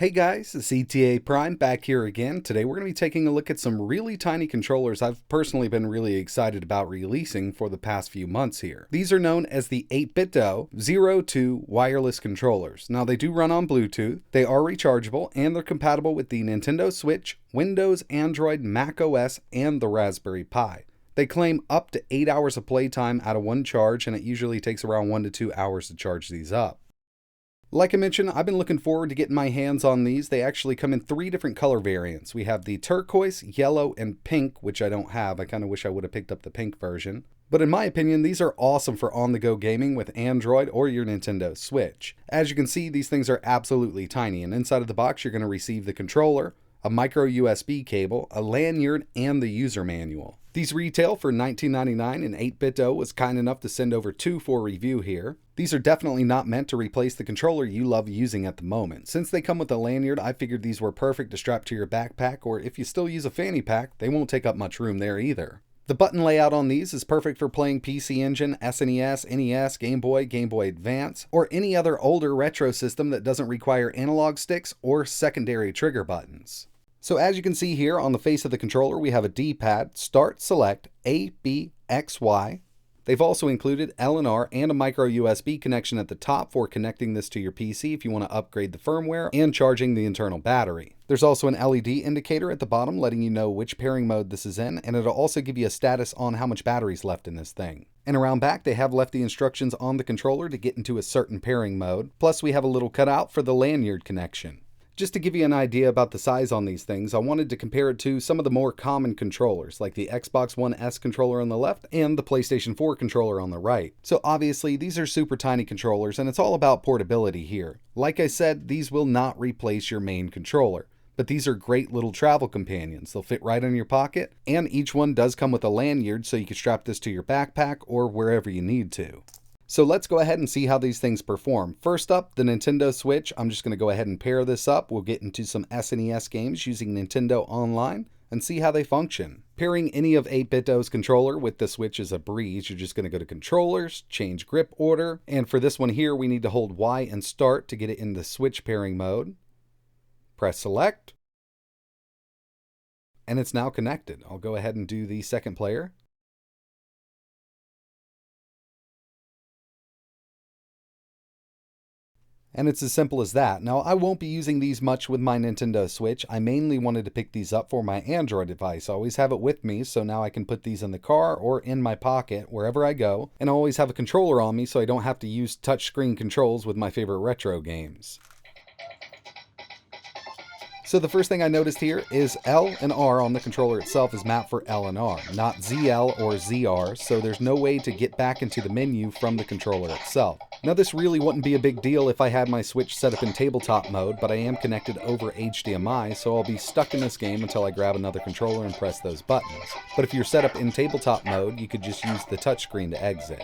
Hey guys, it's etaprime back here again. Today we're going to be taking a look at some really tiny controllers I've personally been really excited about releasing for the past few months here. These are known as the 8Bitdo 02 wireless controllers. Now they do run on Bluetooth, they are rechargeable, and they're compatible with the Nintendo Switch, Windows, Android, Mac OS, and the Raspberry Pi. They claim up to 8 hours of playtime out of one charge, and it usually takes around 1 to 2 hours to charge these up. Like I mentioned, I've been looking forward to getting my hands on these. They actually come in 3 different color variants. We have the turquoise, yellow, and pink, which I don't have. I kind of wish I would have picked up the pink version. But in my opinion, these are awesome for on-the-go gaming with Android or your Nintendo Switch. As you can see, these things are absolutely tiny, and inside of the box you're going to receive the controller, a micro USB cable, a lanyard, and the user manual. These retail for $19.99, and 8Bitdo was kind enough to send over 2 for review here. These are definitely not meant to replace the controller you love using at the moment. Since they come with a lanyard, I figured these were perfect to strap to your backpack, or if you still use a fanny pack, they won't take up much room there either. The button layout on these is perfect for playing PC Engine, SNES, NES, Game Boy, Game Boy Advance, or any other older retro system that doesn't require analog sticks or secondary trigger buttons. So as you can see here on the face of the controller, we have a D-pad, start, select, A, B, X, Y. They've also included L&R and a micro USB connection at the top for connecting this to your PC if you want to upgrade the firmware and charging the internal battery. There's also an LED indicator at the bottom letting you know which pairing mode this is in, and it'll also give you a status on how much battery's left in this thing. And around back, they have left the instructions on the controller to get into a certain pairing mode, plus we have a little cutout for the lanyard connection. Just to give you an idea about the size on these things, I wanted to compare it to some of the more common controllers, like the Xbox One S controller on the left and the PlayStation 4 controller on the right. So obviously, these are super tiny controllers, and it's all about portability here. Like I said, these will not replace your main controller, but these are great little travel companions. They'll fit right in your pocket, and each one does come with a lanyard, so you can strap this to your backpack or wherever you need to. So let's go ahead and see how these things perform. First up, the Nintendo Switch. I'm just going to go ahead and pair this up. We'll get into some SNES games using Nintendo Online and see how they function. Pairing any of 8Bitdo's controller with the Switch is a breeze. You're just going to go to Controllers, change grip order, and for this one here, we need to hold Y and Start to get it in the Switch pairing mode. Press Select, and it's now connected. I'll go ahead and do the second player. And it's as simple as that. Now, I won't be using these much with my Nintendo Switch. I mainly wanted to pick these up for my Android device. I always have it with me, so now I can put these in the car or in my pocket wherever I go. And I always have a controller on me so I don't have to use touchscreen controls with my favorite retro games. So the first thing I noticed here is L and R on the controller itself is mapped for L and R, not ZL or ZR, so there's no way to get back into the menu from the controller itself. Now this really wouldn't be a big deal if I had my Switch set up in tabletop mode, but I am connected over HDMI, so I'll be stuck in this game until I grab another controller and press those buttons. But if you're set up in tabletop mode, you could just use the touchscreen to exit.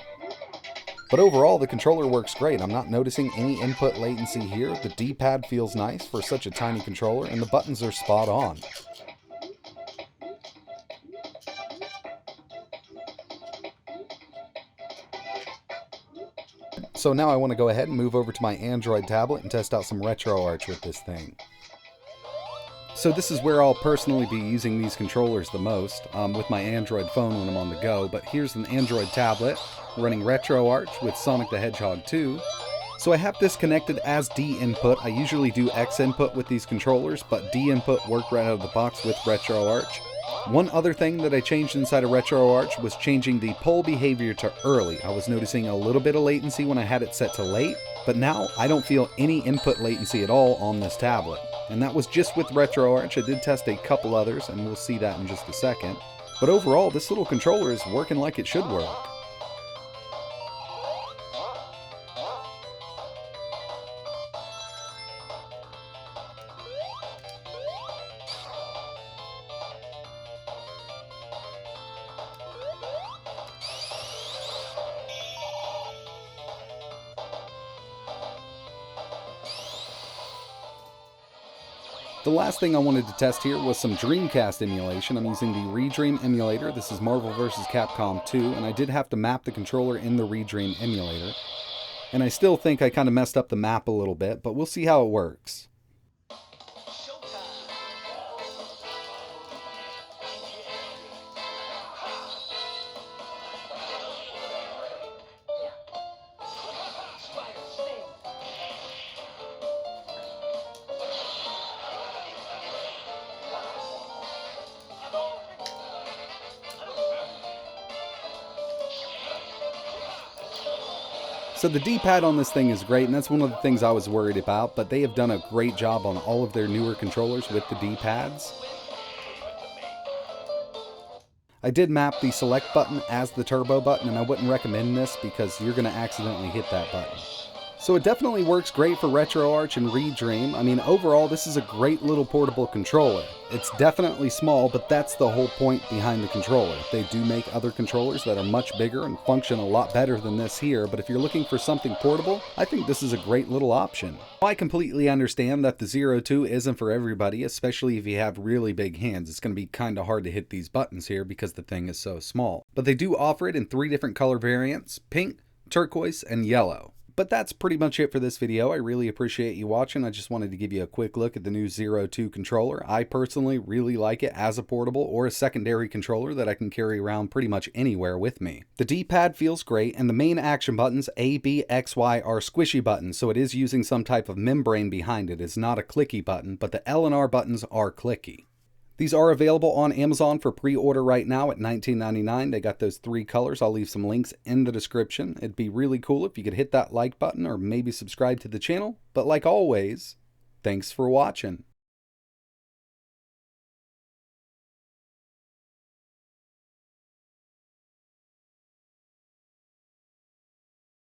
But overall, the controller works great. I'm not noticing any input latency here. The D-pad feels nice for such a tiny controller, and the buttons are spot on. So now I want to go ahead and move over to my Android tablet and test out some RetroArch with this thing. So this is where I'll personally be using these controllers the most, with my Android phone when I'm on the go, but here's an Android tablet running RetroArch with Sonic the Hedgehog 2. So I have this connected as D input. I usually do X input with these controllers, but D input worked right out of the box with RetroArch. One other thing that I changed inside of RetroArch was changing the poll behavior to early. I was noticing a little bit of latency when I had it set to late, but now I don't feel any input latency at all on this tablet. And that was just with RetroArch. I did test a couple others, and we'll see that in just a second. But overall, this little controller is working like it should work. The last thing I wanted to test here was some Dreamcast emulation. I'm using the Redream emulator. This is Marvel vs. Capcom 2, and I did have to map the controller in the Redream emulator. And I still think I kind of messed up the map a little bit, but we'll see how it works. So the D-pad on this thing is great, and that's one of the things I was worried about, but they have done a great job on all of their newer controllers with the D-pads. I did map the select button as the turbo button, and I wouldn't recommend this because you're going to accidentally hit that button. So it definitely works great for RetroArch and Redream. I mean, overall, this is a great little portable controller. It's definitely small, but that's the whole point behind the controller. They do make other controllers that are much bigger and function a lot better than this here, but if you're looking for something portable, I think this is a great little option. I completely understand that the Zero 2 isn't for everybody, especially if you have really big hands. It's going to be kind of hard to hit these buttons here because the thing is so small. But they do offer it in 3 different color variants: pink, turquoise, and yellow. But that's pretty much it for this video. I really appreciate you watching. I just wanted to give you a quick look at the new Zero 2 controller. I personally really like it as a portable or a secondary controller that I can carry around pretty much anywhere with me. The D-pad feels great, and the main action buttons A, B, X, Y are squishy buttons, so it is using some type of membrane behind it. It's not a clicky button, but the L and R buttons are clicky. These are available on Amazon for pre-order right now at $19.99. They got those 3 colors. I'll leave some links in the description. It'd be really cool if you could hit that like button or maybe subscribe to the channel. But like always, thanks for watching.